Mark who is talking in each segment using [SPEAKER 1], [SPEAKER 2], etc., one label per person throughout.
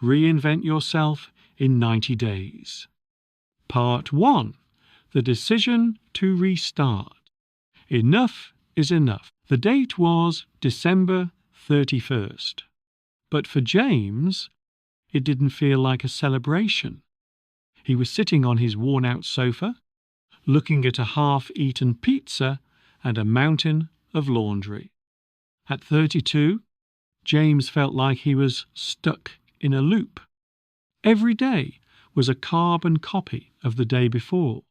[SPEAKER 1] Reinvent Yourself in 90 Days. Part 1. The Decision to Restart. Enough is enough. The date was December 31st. But for James, it didn't feel like a celebration. He was sitting on his worn-out sofa, looking at a half-eaten pizza and a mountain of laundry. At 32, James felt like he was stuck in a loop. Every day was a carbon copy of the day before.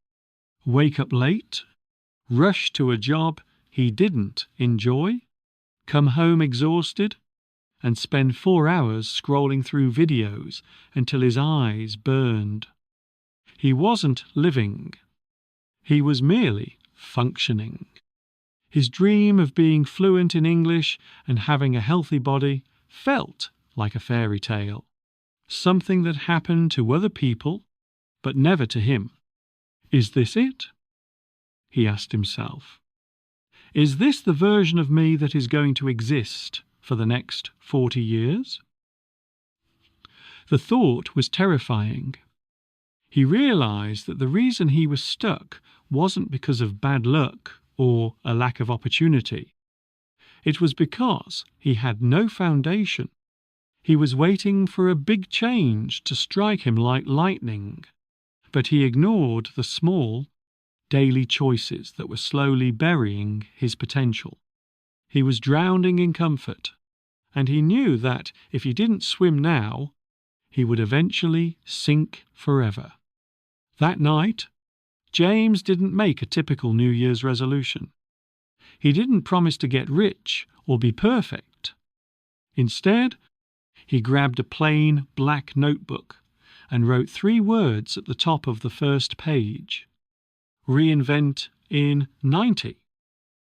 [SPEAKER 1] Wake up late, rush to a job he didn't enjoy, come home exhausted, and spend 4 hours scrolling through videos until his eyes burned. He wasn't living. He was merely functioning. His dream of being fluent in English and having a healthy body felt like a fairy tale, something that happened to other people, but never to him. Is this it? He asked himself. Is this the version of me that is going to exist for the next 40 years? The thought was terrifying. He realized that the reason he was stuck wasn't because of bad luck or a lack of opportunity. It was because he had no foundation. He was waiting for a big change to strike him like lightning, but he ignored the small, daily choices that were slowly burying his potential. He was drowning in comfort, and he knew that if he didn't swim now, he would eventually sink forever. That night, James didn't make a typical New Year's resolution. He didn't promise to get rich or be perfect. Instead, he grabbed a plain black notebook and wrote 3 words at the top of the first page. Reinvent in 90.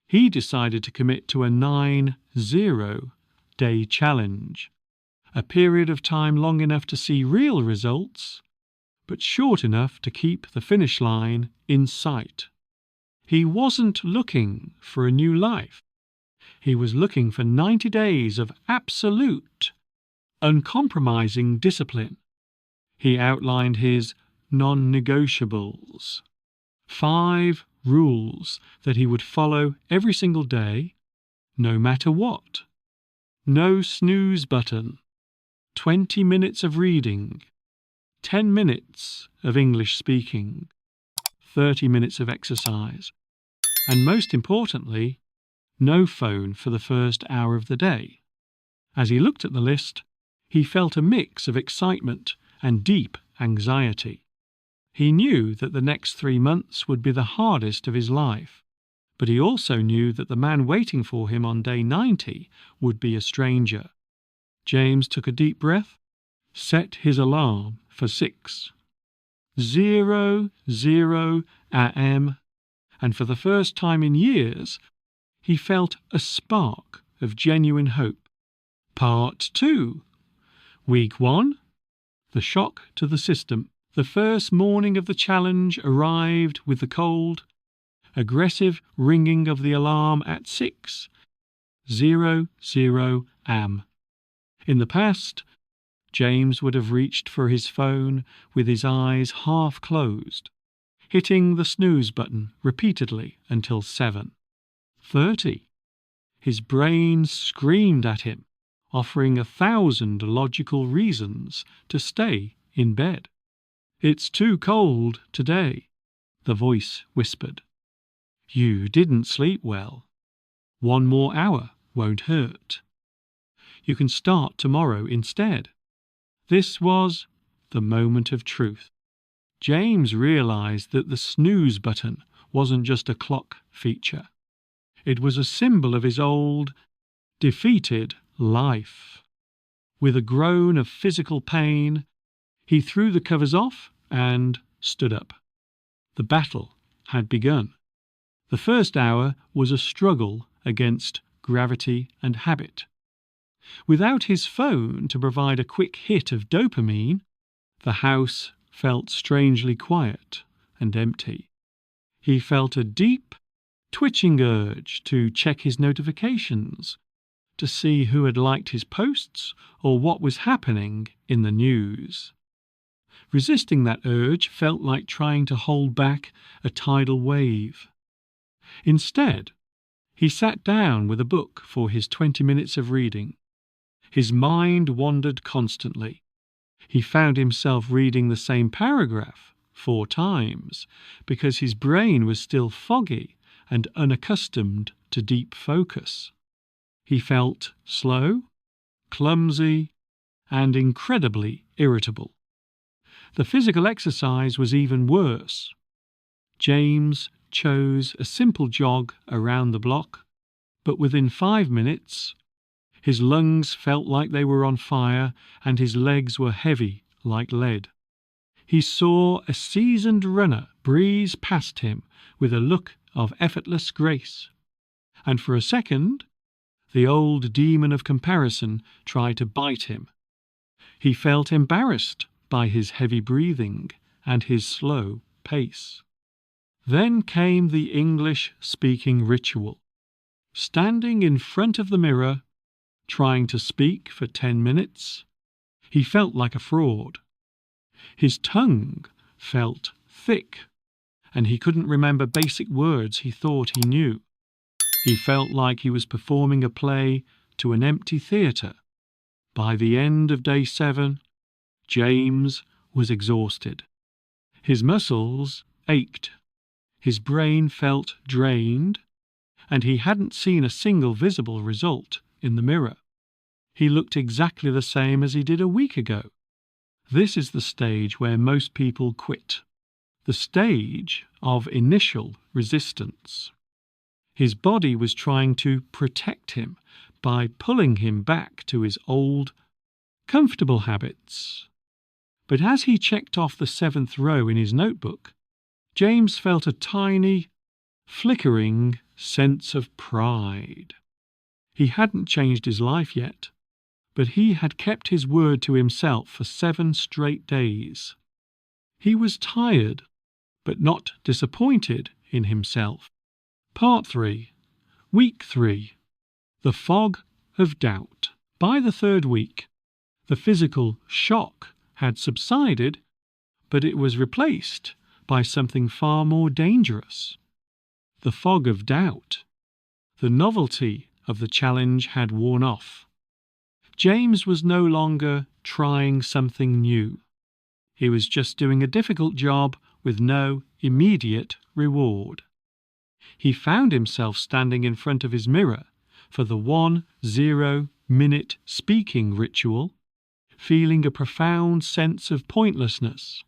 [SPEAKER 1] He decided to commit to a 90-day challenge, a period of time long enough to see real results, but short enough to keep the finish line in sight. He wasn't looking for a new life. He was looking for 90 days of absolute, uncompromising discipline. He outlined his non-negotiables, 5 rules that he would follow every single day, no matter what. No snooze button, 20 minutes of reading, 10 minutes of English speaking, 30 minutes of exercise, and most importantly, no phone for the first hour of the day. As he looked at the list, he felt a mix of excitement and deep anxiety. He knew that the next 3 months would be the hardest of his life, but he also knew that the man waiting for him on day 90 would be a stranger. James took a deep breath, set his alarm for 6:00 a.m., and for the first time in years, he felt a spark of genuine hope. Part 2. Week 1. The shock to the system. The first morning of the challenge arrived with the cold, aggressive ringing of the alarm at 6:00 am. In the past, James would have reached for his phone with his eyes half closed, hitting the snooze button repeatedly until 7:30. His brain screamed at him, offering 1,000 logical reasons to stay in bed. "It's too cold today," the voice whispered. "You didn't sleep well. 1 more hour won't hurt. You can start tomorrow instead." This was the moment of truth. James realized that the snooze button wasn't just a clock feature. It was a symbol of his old, defeated life. With a groan of physical pain, he threw the covers off and stood up. The battle had begun. The first hour was a struggle against gravity and habit. Without his phone to provide a quick hit of dopamine, the house felt strangely quiet and empty. He felt a deep, twitching urge to check his notifications, to see who had liked his posts or what was happening in the news. Resisting that urge felt like trying to hold back a tidal wave. Instead, he sat down with a book for his 20 minutes of reading. His mind wandered constantly. He found himself reading the same paragraph 4 times because his brain was still foggy and unaccustomed to deep focus. He felt slow, clumsy, and incredibly irritable. The physical exercise was even worse. James chose a simple jog around the block, but within 5 minutes, his lungs felt like they were on fire and his legs were heavy like lead. He saw a seasoned runner breeze past him with a look of effortless grace. And for a second, the old demon of comparison tried to bite him. He felt embarrassed by his heavy breathing and his slow pace. Then came the English-speaking ritual. Standing in front of the mirror, trying to speak for 10 minutes, he felt like a fraud. His tongue felt thick, and he couldn't remember basic words he thought he knew. He felt like he was performing a play to an empty theatre. By the end of day 7, James was exhausted. His muscles ached. His brain felt drained, and he hadn't seen a single visible result in the mirror. He looked exactly the same as he did a week ago. This is the stage where most people quit, the stage of initial resistance. His body was trying to protect him by pulling him back to his old, comfortable habits. But as he checked off the 7th row in his notebook, James felt a tiny, flickering sense of pride. He hadn't changed his life yet, but he had kept his word to himself for 7 straight days. He was tired, but not disappointed in himself. Part 3. Week 3. The Fog of Doubt. By the 3rd week, the physical shock had subsided, but it was replaced by something far more dangerous. The fog of doubt. The novelty of the challenge had worn off. James was no longer trying something new. He was just doing a difficult job with no immediate reward. He found himself standing in front of his mirror for the 1-0-minute speaking ritual, feeling a profound sense of pointlessness.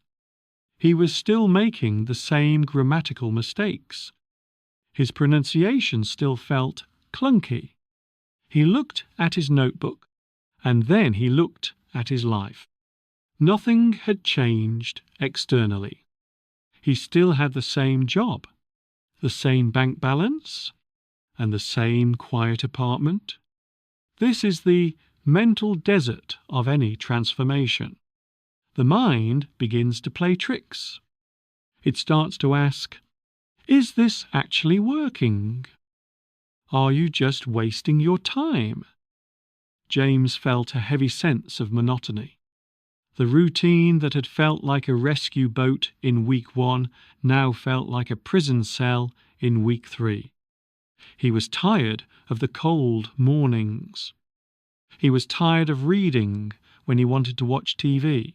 [SPEAKER 1] He was still making the same grammatical mistakes. His pronunciation still felt clunky. He looked at his notebook, and then he looked at his life. Nothing had changed externally. He still had the same job, the same bank balance, and the same quiet apartment. This is the mental desert of any transformation. The mind begins to play tricks. It starts to ask, is this actually working? Are you just wasting your time? James felt a heavy sense of monotony. The routine that had felt like a rescue boat in week 1 now felt like a prison cell in week 3. He was tired of the cold mornings. He was tired of reading when he wanted to watch TV.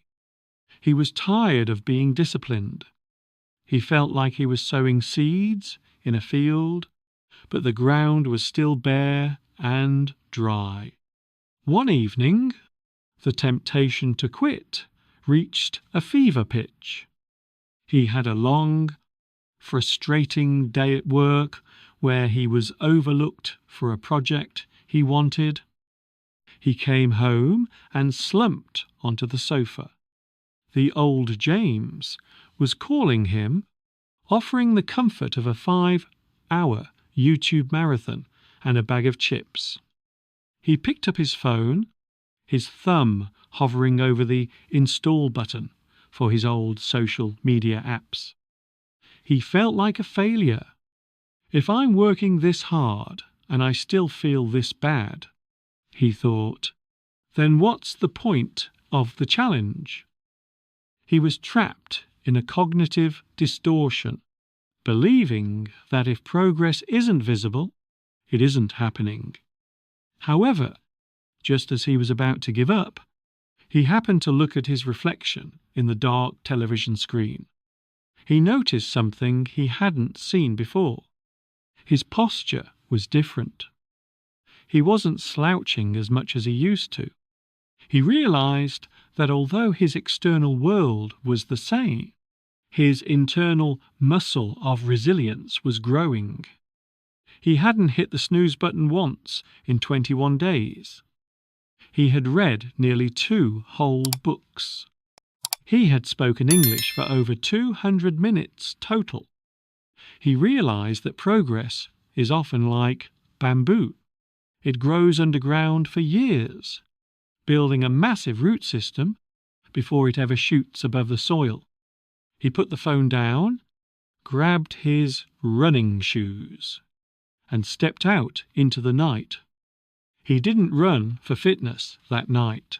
[SPEAKER 1] He was tired of being disciplined. He felt like he was sowing seeds in a field, but the ground was still bare and dry. One evening, the temptation to quit reached a fever pitch. He had a long, frustrating day at work where he was overlooked for a project he wanted. He came home and slumped onto the sofa. The old James was calling him, offering the comfort of a 5-hour YouTube marathon and a bag of chips. He picked up his phone, his thumb hovering over the install button for his old social media apps. He felt like a failure. If I'm working this hard and I still feel this bad, he thought. Then what's the point of the challenge? He was trapped in a cognitive distortion, believing that if progress isn't visible, it isn't happening. However, just as he was about to give up, he happened to look at his reflection in the dark television screen. He noticed something he hadn't seen before. His posture was different. He wasn't slouching as much as he used to. He realized that although his external world was the same, his internal muscle of resilience was growing. He hadn't hit the snooze button once in 21 days. He had read nearly 2 whole books. He had spoken English for over 200 minutes total. He realized that progress is often like bamboo. It grows underground for years, building a massive root system before it ever shoots above the soil. He put the phone down, grabbed his running shoes, and stepped out into the night. He didn't run for fitness that night.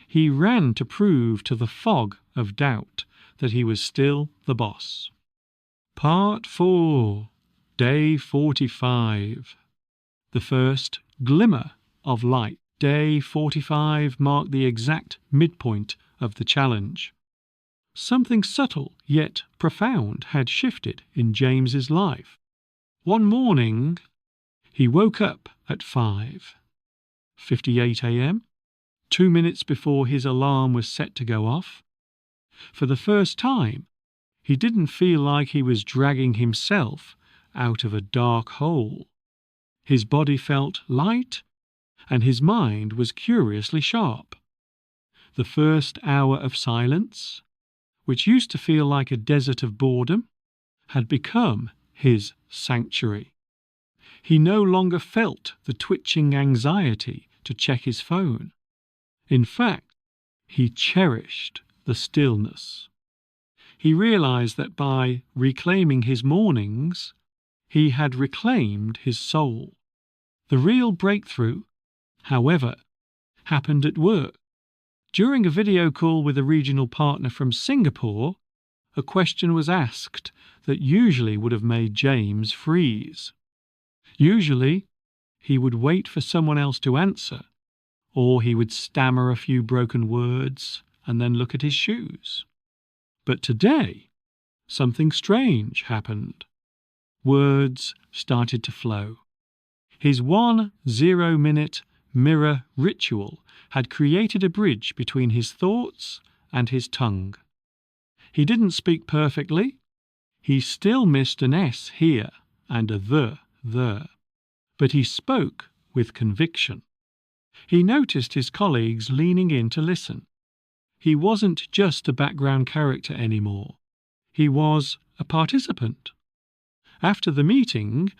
[SPEAKER 1] He ran to prove to the fog of doubt that he was still the boss. Part 4, Day 45. The first glimmer of light. Day 45 marked the exact midpoint of the challenge. Something subtle yet profound had shifted in James's life. One morning, he woke up at 5:58 a.m., 2 minutes before his alarm was set to go off. For the first time, he didn't feel like he was dragging himself out of a dark hole. His body felt light, and his mind was curiously sharp. The first hour of silence, which used to feel like a desert of boredom, had become his sanctuary. He no longer felt the twitching anxiety to check his phone. In fact, he cherished the stillness. He realized that by reclaiming his mornings, he had reclaimed his soul. The real breakthrough, however, happened at work. During a video call with a regional partner from Singapore, a question was asked that usually would have made James freeze. Usually, he would wait for someone else to answer, or he would stammer a few broken words and then look at his shoes. But today, something strange happened. Words started to flow. His 1 0-minute mirror ritual had created a bridge between his thoughts and his tongue. He didn't speak perfectly. He still missed an S here and a the there. But he spoke with conviction. He noticed his colleagues leaning in to listen. He wasn't just a background character anymore. He was a participant. After the meeting,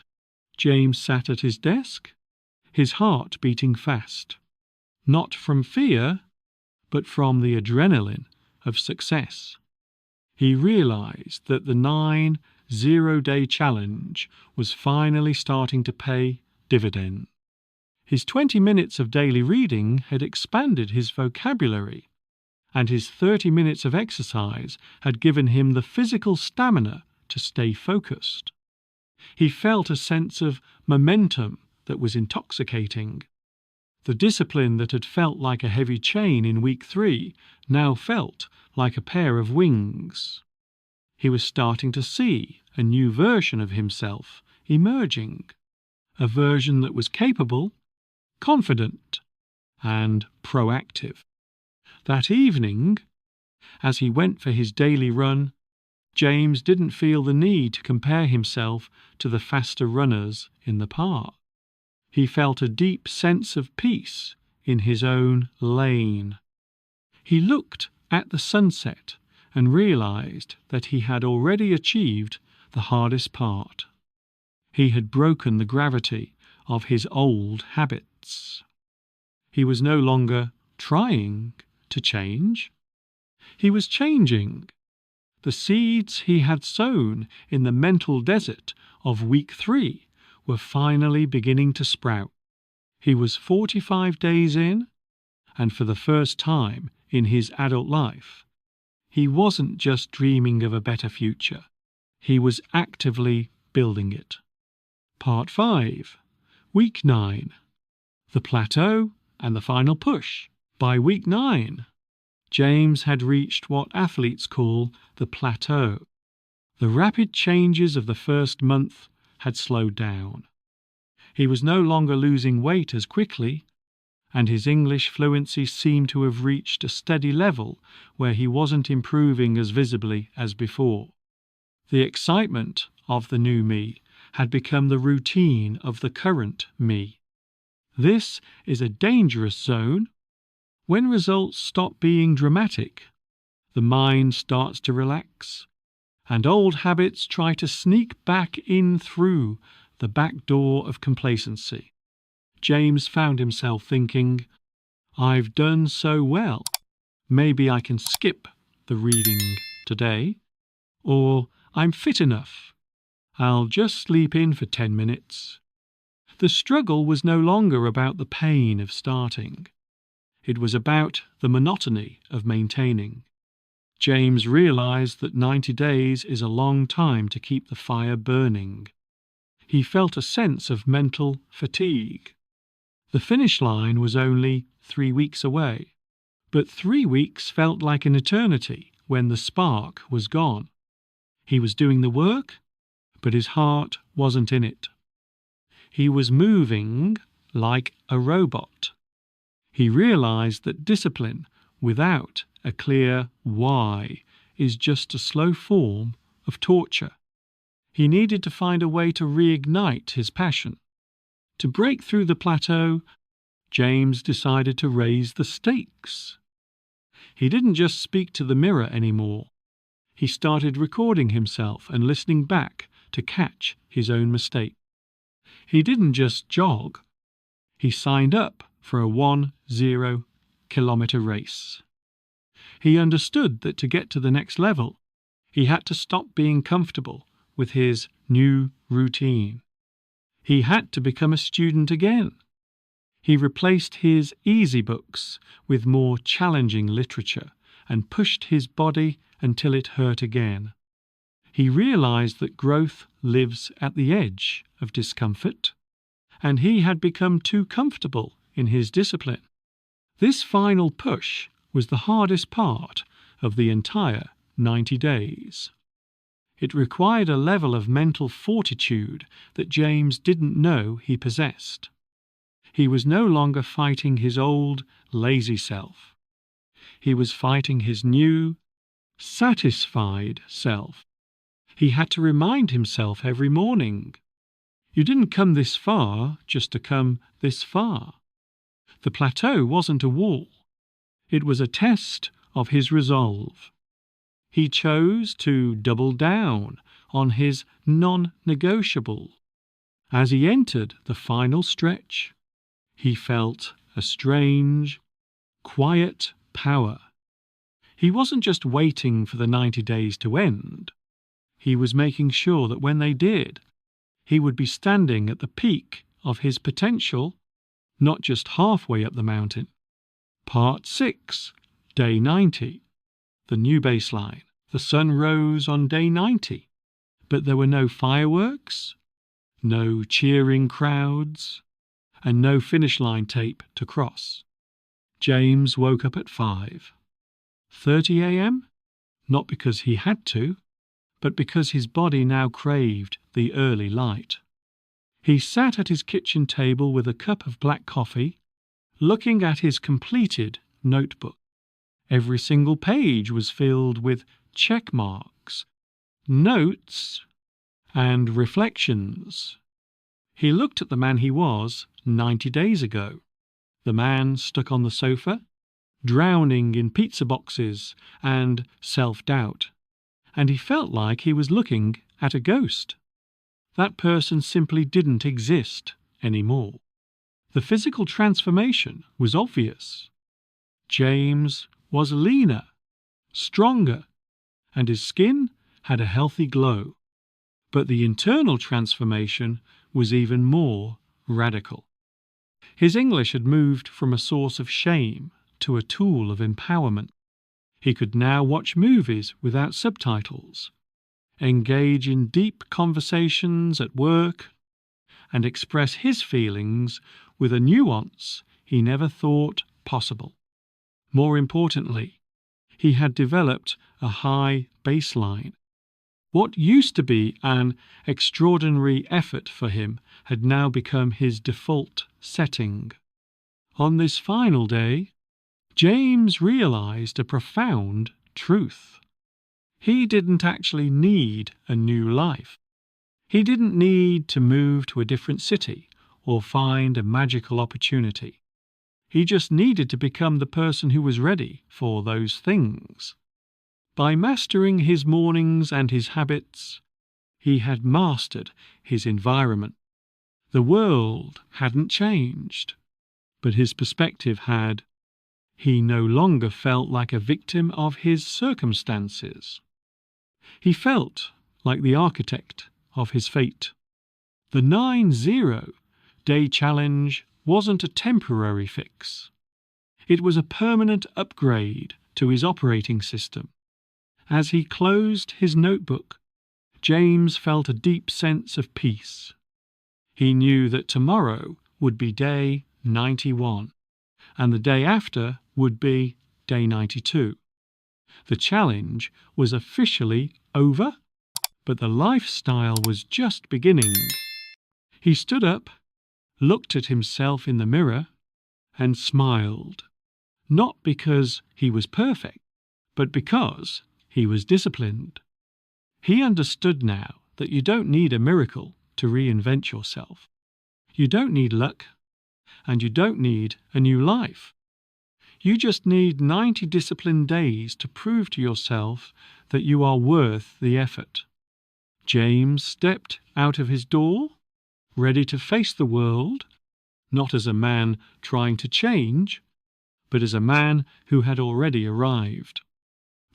[SPEAKER 1] James sat at his desk, his heart beating fast. Not from fear, but from the adrenaline of success. He realized that the 9 0-day challenge was finally starting to pay dividends. His 20 minutes of daily reading had expanded his vocabulary, and his 30 minutes of exercise had given him the physical stamina to stay focused. He felt a sense of momentum that was intoxicating. The discipline that had felt like a heavy chain in week 3 now felt like a pair of wings. He was starting to see a new version of himself emerging, a version that was capable, confident, and proactive. That evening, as he went for his daily run, James didn't feel the need to compare himself to the faster runners in the park. He felt a deep sense of peace in his own lane. He looked at the sunset and realized that he had already achieved the hardest part. He had broken the gravity of his old habits. He was no longer trying to change. He was changing. The seeds he had sown in the mental desert of week 3 were finally beginning to sprout. He was 45 days in, and for the first time in his adult life, he wasn't just dreaming of a better future. He was actively building it. Part 5. Week 9. The Plateau and the Final Push. By week 9, James had reached what athletes call the plateau. The rapid changes of the first month had slowed down. He was no longer losing weight as quickly, and his English fluency seemed to have reached a steady level where he wasn't improving as visibly as before. The excitement of the new me had become the routine of the current me. This is a dangerous zone. When results stop being dramatic, the mind starts to relax, and old habits try to sneak back in through the back door of complacency. James found himself thinking, "I've done so well. Maybe I can skip the reading today," or "I'm fit enough. I'll just sleep in for 10 minutes." The struggle was no longer about the pain of starting. It was about the monotony of maintaining. James realized that 90 days is a long time to keep the fire burning. He felt a sense of mental fatigue. The finish line was only 3 weeks away, but 3 weeks felt like an eternity when the spark was gone. He was doing the work, but his heart wasn't in it. He was moving like a robot. He realized that discipline without a clear why is just a slow form of torture. He needed to find a way to reignite his passion. To break through the plateau, James decided to raise the stakes. He didn't just speak to the mirror anymore. He started recording himself and listening back to catch his own mistake. He didn't just jog. He signed up for a 10-kilometer race. He understood that to get to the next level, he had to stop being comfortable with his new routine. He had to become a student again. He replaced his easy books with more challenging literature and pushed his body until it hurt again. He realized that growth lives at the edge of discomfort, and he had become too comfortable in his discipline. This final push was the hardest part of the entire 90 days. It required a level of mental fortitude that James didn't know he possessed. He was no longer fighting his old, lazy self. He was fighting his new, satisfied self. He had to remind himself every morning, "You didn't come this far just to come this far." The plateau wasn't a wall. It was a test of his resolve. He chose to double down on his non-negotiable. As he entered the final stretch, he felt a strange, quiet power. He wasn't just waiting for the 90 days to end. He was making sure that when they did, he would be standing at the peak of his potential, not just halfway up the mountain. Part 6, Day 90. The new baseline. The sun rose on day 90, but there were no fireworks, no cheering crowds, and no finish line tape to cross. James woke up at 5:30 a.m., not because he had to, but because his body now craved the early light. He sat at his kitchen table with a cup of black coffee, looking at his completed notebook. Every single page was filled with check marks, notes, and reflections. He looked at the man he was 90 days ago, the man stuck on the sofa, drowning in pizza boxes and self-doubt, and he felt like he was looking at a ghost. That person simply didn't exist anymore. The physical transformation was obvious. James was leaner, stronger, and his skin had a healthy glow. But the internal transformation was even more radical. His English had moved from a source of shame to a tool of empowerment. He could now watch movies without subtitles, engage in deep conversations at work, and express his feelings with a nuance he never thought possible. More importantly, he had developed a high baseline. What used to be an extraordinary effort for him had now become his default setting. On this final day, James realized a profound truth. He didn't actually need a new life. He didn't need to move to a different city or find a magical opportunity. He just needed to become the person who was ready for those things. By mastering his mornings and his habits, he had mastered his environment. The world hadn't changed, but his perspective had. He no longer felt like a victim of his circumstances. He felt like the architect of his fate. The 90-day challenge wasn't a temporary fix. It was a permanent upgrade to his operating system. As he closed his notebook, James felt a deep sense of peace. He knew that tomorrow would be day 91, and the day after would be day 92. The challenge was officially over, but the lifestyle was just beginning. He stood up, looked at himself in the mirror, and smiled, not because he was perfect, but because he was disciplined. He understood now that you don't need a miracle to reinvent yourself. You don't need luck, and you don't need a new life. You just need 90 disciplined days to prove to yourself that you are worth the effort. James stepped out of his door, ready to face the world, not as a man trying to change, but as a man who had already arrived.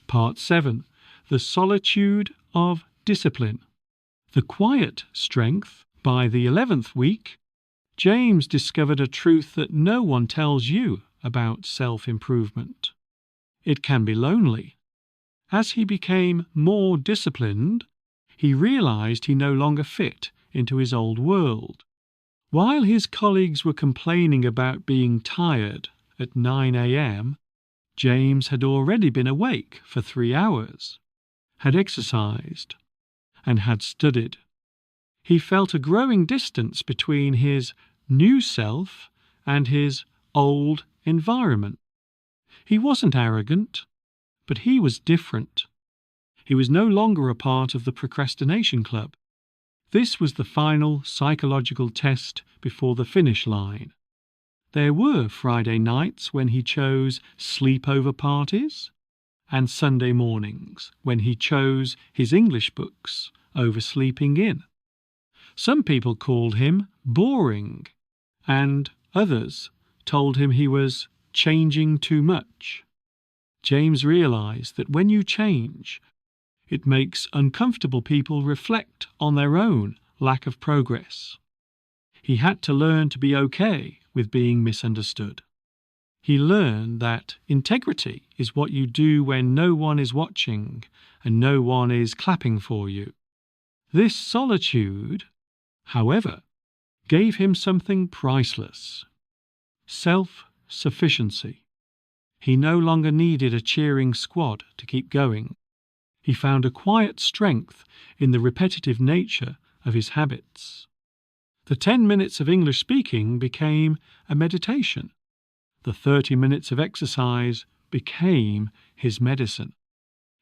[SPEAKER 1] Part 7. The Solitude of Discipline. The quiet strength. By the 11th week, James discovered a truth that no one tells you about self-improvement. It can be lonely. As he became more disciplined, he realized he no longer fit into his old world. While his colleagues were complaining about being tired at 9 a.m., James had already been awake for 3 hours, had exercised, and had studied. He felt a growing distance between his new self and his old environment. He wasn't arrogant, but he was different. He was no longer a part of the procrastination club. This was the final psychological test before the finish line. There were Friday nights when he chose sleepover parties, and Sunday mornings when he chose his English books over sleeping in. Some people called him boring, and others told him he was changing too much. James realized that when you change, it makes uncomfortable people reflect on their own lack of progress. He had to learn to be okay with being misunderstood. He learned that integrity is what you do when no one is watching and no one is clapping for you. This solitude, however, gave him something priceless: self-sufficiency. He no longer needed a cheering squad to keep going. He found a quiet strength in the repetitive nature of his habits. The 10 minutes of English speaking became a meditation. The 30 minutes of exercise became his medicine.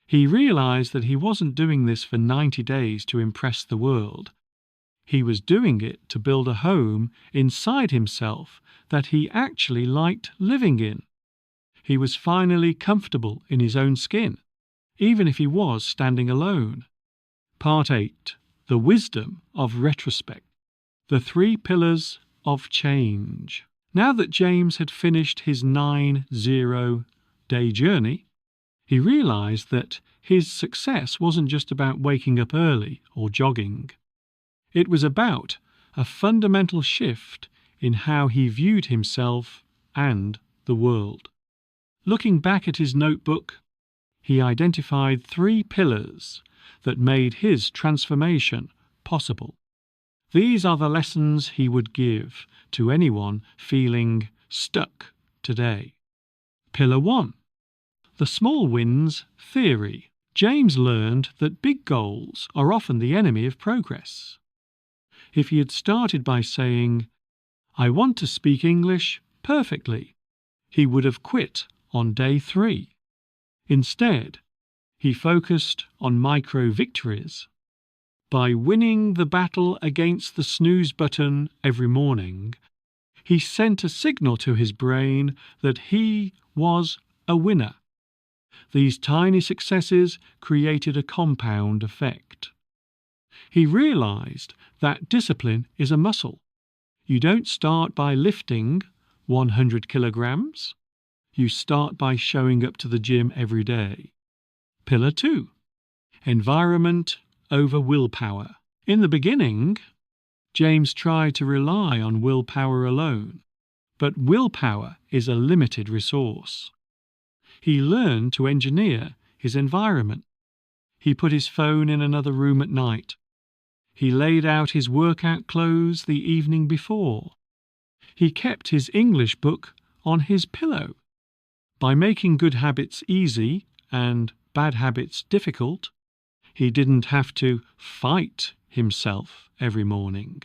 [SPEAKER 1] He realized that he wasn't doing this for 90 days to impress the world. He was doing it to build a home inside himself that he actually liked living in. He was finally comfortable in his own skin, even if he was standing alone. Part 8. The Wisdom of Retrospect. The 3 Pillars of Change. Now that James had finished his 90-day journey, he realized that his success wasn't just about waking up early or jogging. It was about a fundamental shift in how he viewed himself and the world. Looking back at his notebook, he identified 3 pillars that made his transformation possible. These are the lessons he would give to anyone feeling stuck today. Pillar 1. The small wins theory. James learned that big goals are often the enemy of progress. If he had started by saying, "I want to speak English perfectly," he would have quit on day 3. Instead, he focused on micro victories. By winning the battle against the snooze button every morning, he sent a signal to his brain that he was a winner. These tiny successes created a compound effect. He realized that discipline is a muscle. You don't start by lifting 100 kilograms. You start by showing up to the gym every day. Pillar 2. Environment over willpower. In the beginning, James tried to rely on willpower alone, but willpower is a limited resource. He learned to engineer his environment. He put his phone in another room at night. He laid out his workout clothes the evening before. He kept his English book on his pillow. By making good habits easy and bad habits difficult, he didn't have to fight himself every morning.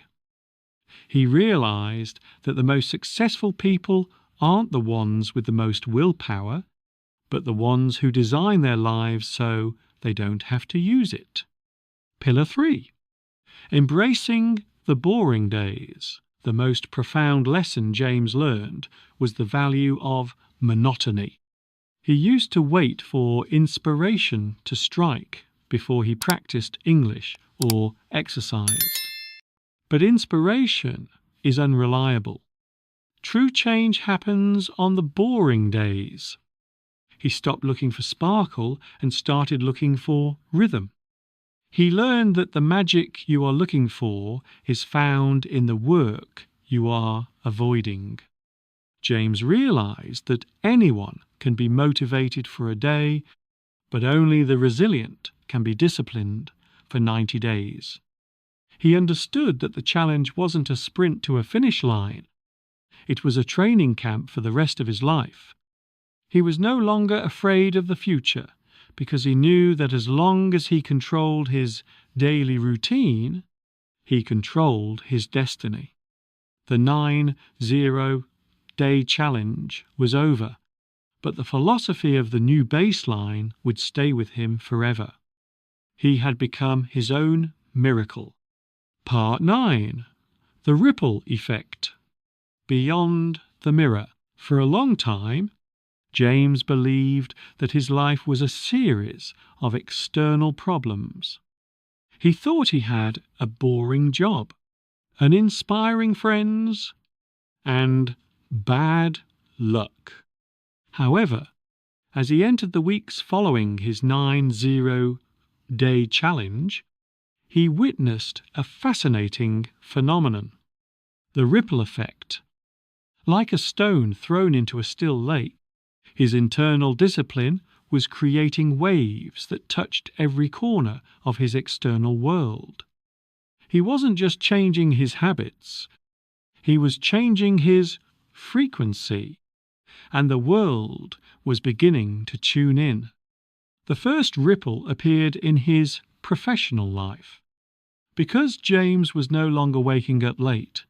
[SPEAKER 1] He realized that the most successful people aren't the ones with the most willpower, but the ones who design their lives so they don't have to use it. Pillar 3. Embracing the boring days. The most profound lesson James learned was the value of monotony. He used to wait for inspiration to strike before he practiced English or exercised. But inspiration is unreliable. True change happens on the boring days. He stopped looking for sparkle and started looking for rhythm. He learned that the magic you are looking for is found in the work you are avoiding. James realized that anyone can be motivated for a day, but only the resilient can be disciplined for 90 days. He understood that the challenge wasn't a sprint to a finish line. It was a training camp for the rest of his life. He was no longer afraid of the future because he knew that as long as he controlled his daily routine, he controlled his destiny. The 90-day challenge was over, but the philosophy of the new baseline would stay with him forever. He had become his own miracle. Part 9. The ripple effect. Beyond the mirror. For a long time, James believed that his life was a series of external problems. He thought he had a boring job, uninspiring friends, and bad luck. However, as he entered the weeks following his 90-day challenge, he witnessed a fascinating phenomenon, the ripple effect. Like a stone thrown into a still lake, his internal discipline was creating waves that touched every corner of his external world. He wasn't just changing his habits, he was changing his frequency, and the world was beginning to tune in. The first ripple appeared in his professional life. Because James was no longer waking up late,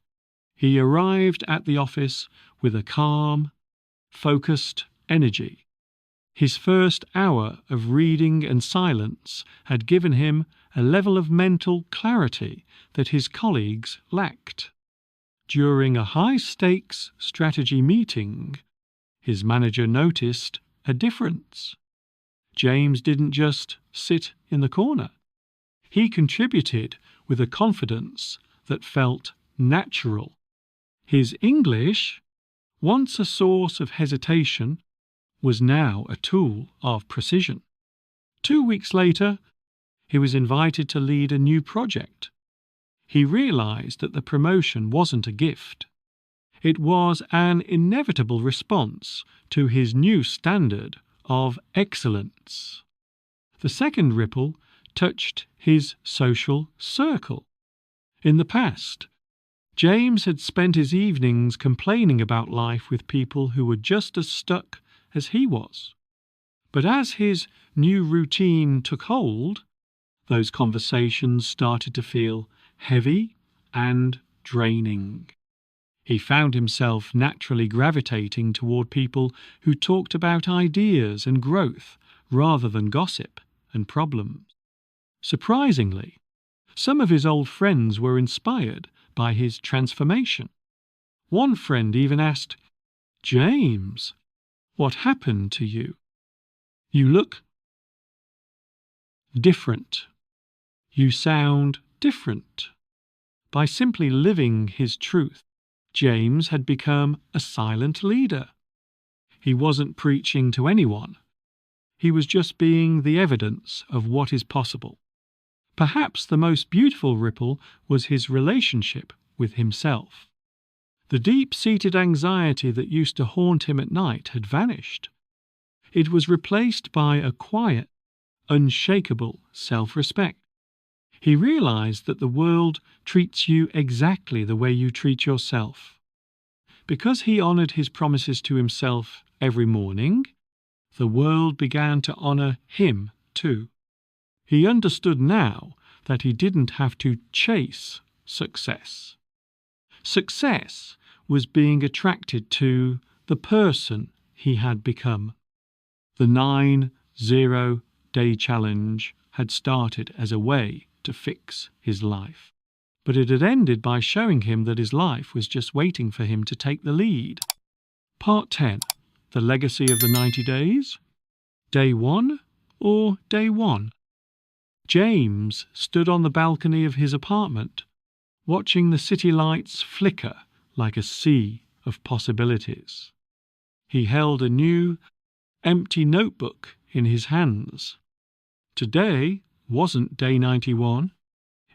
[SPEAKER 1] he arrived at the office with a calm, focused energy. His first hour of reading and silence had given him a level of mental clarity that his colleagues lacked. During a high-stakes strategy meeting, his manager noticed a difference. James didn't just sit in the corner. He contributed with a confidence that felt natural. His English, once a source of hesitation, was now a tool of precision. 2 weeks later, he was invited to lead a new project. He realized that the promotion wasn't a gift. It was an inevitable response to his new standard of excellence. The second ripple touched his social circle. In the past, James had spent his evenings complaining about life with people who were just as stuck as he was. But as his new routine took hold, those conversations started to feel heavy and draining. He found himself naturally gravitating toward people who talked about ideas and growth rather than gossip and problems. Surprisingly, some of his old friends were inspired by his transformation. One friend even asked, "James, what happened to you? You look different. You sound different." By simply living his truth, James had become a silent leader. He wasn't preaching to anyone. He was just being the evidence of what is possible. Perhaps the most beautiful ripple was his relationship with himself. The deep-seated anxiety that used to haunt him at night had vanished. It was replaced by a quiet, unshakable self-respect. He realized that the world treats you exactly the way you treat yourself. Because he honored his promises to himself every morning, the world began to honor him too. He understood now that he didn't have to chase success. Success was being attracted to the person he had become. The 9-0-day challenge had started as a way to fix his life, but it had ended by showing him that his life was just waiting for him to take the lead. Part 10. The legacy of the 90 days? Day 1 or day 1? James stood on the balcony of his apartment, watching the city lights flicker like a sea of possibilities. He held a new, empty notebook in his hands. Today wasn't day 91.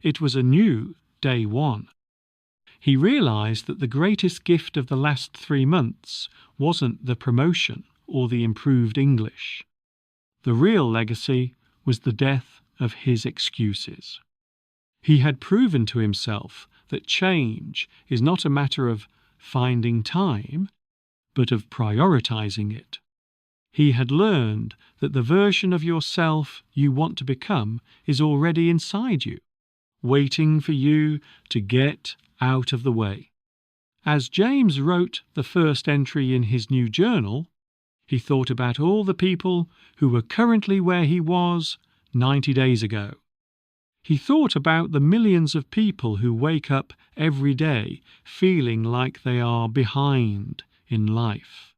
[SPEAKER 1] It was a new day 1. He realized that the greatest gift of the last 3 months wasn't the promotion or the improved English. The real legacy was the death of his excuses. He had proven to himself that change is not a matter of finding time, but of prioritizing it. He had learned that the version of yourself you want to become is already inside you, waiting for you to get out of the way. As James wrote the first entry in his new journal, he thought about all the people who were currently where he was 90 days ago. He thought about the millions of people who wake up every day feeling like they are behind in life.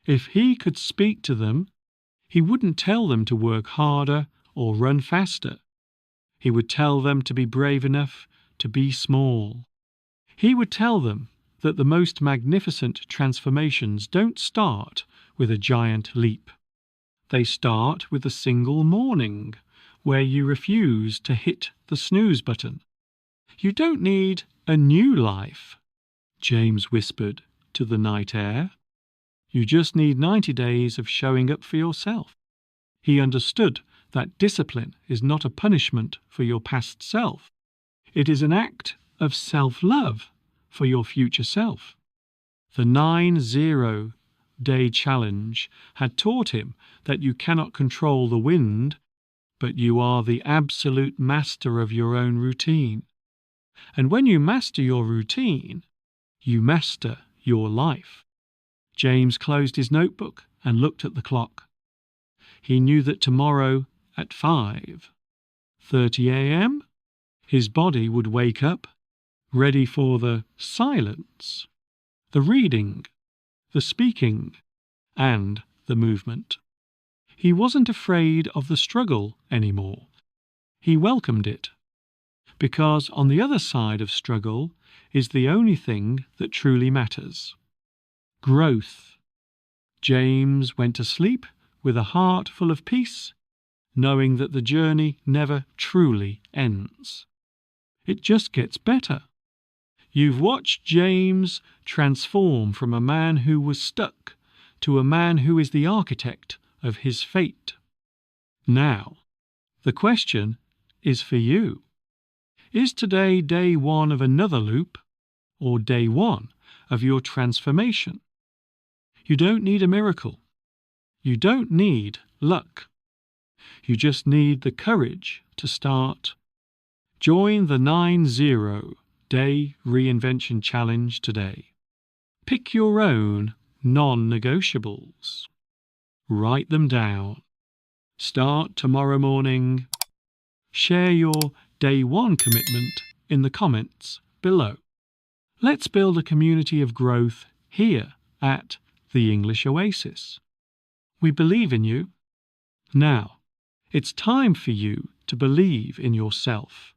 [SPEAKER 1] If he could speak to them, he wouldn't tell them to work harder or run faster. He would tell them to be brave enough to be small. He would tell them that the most magnificent transformations don't start with a giant leap. They start with a single morning where you refuse to hit the snooze button. You don't need a new life, James whispered to the night air. You just need 90 days of showing up for yourself. He understood that discipline is not a punishment for your past self. It is an act of self-love for your future self. The 9-0-day challenge had taught him that you cannot control the wind, but you are the absolute master of your own routine. And when you master your routine, you master your life. James closed his notebook and looked at the clock. He knew that tomorrow at 5:30 a.m., his body would wake up, ready for the silence, the reading, the speaking, and the movement. He wasn't afraid of the struggle anymore. He welcomed it, because on the other side of struggle is the only thing that truly matters: growth. James went to sleep with a heart full of peace, knowing that the journey never truly ends. It just gets better. You've watched James transform from a man who was stuck to a man who is the architect of his fate. Now, the question is for you. Is today day one of another loop, or day one of your transformation? You don't need a miracle. You don't need luck. You just need the courage to start. Join the 90-day reinvention challenge today. Pick your own non-negotiables. Write them down. Start tomorrow morning. Share your day one commitment in the comments below. Let's build a community of growth here at the English Oasis. We believe in you. Now, it's time for you to believe in yourself.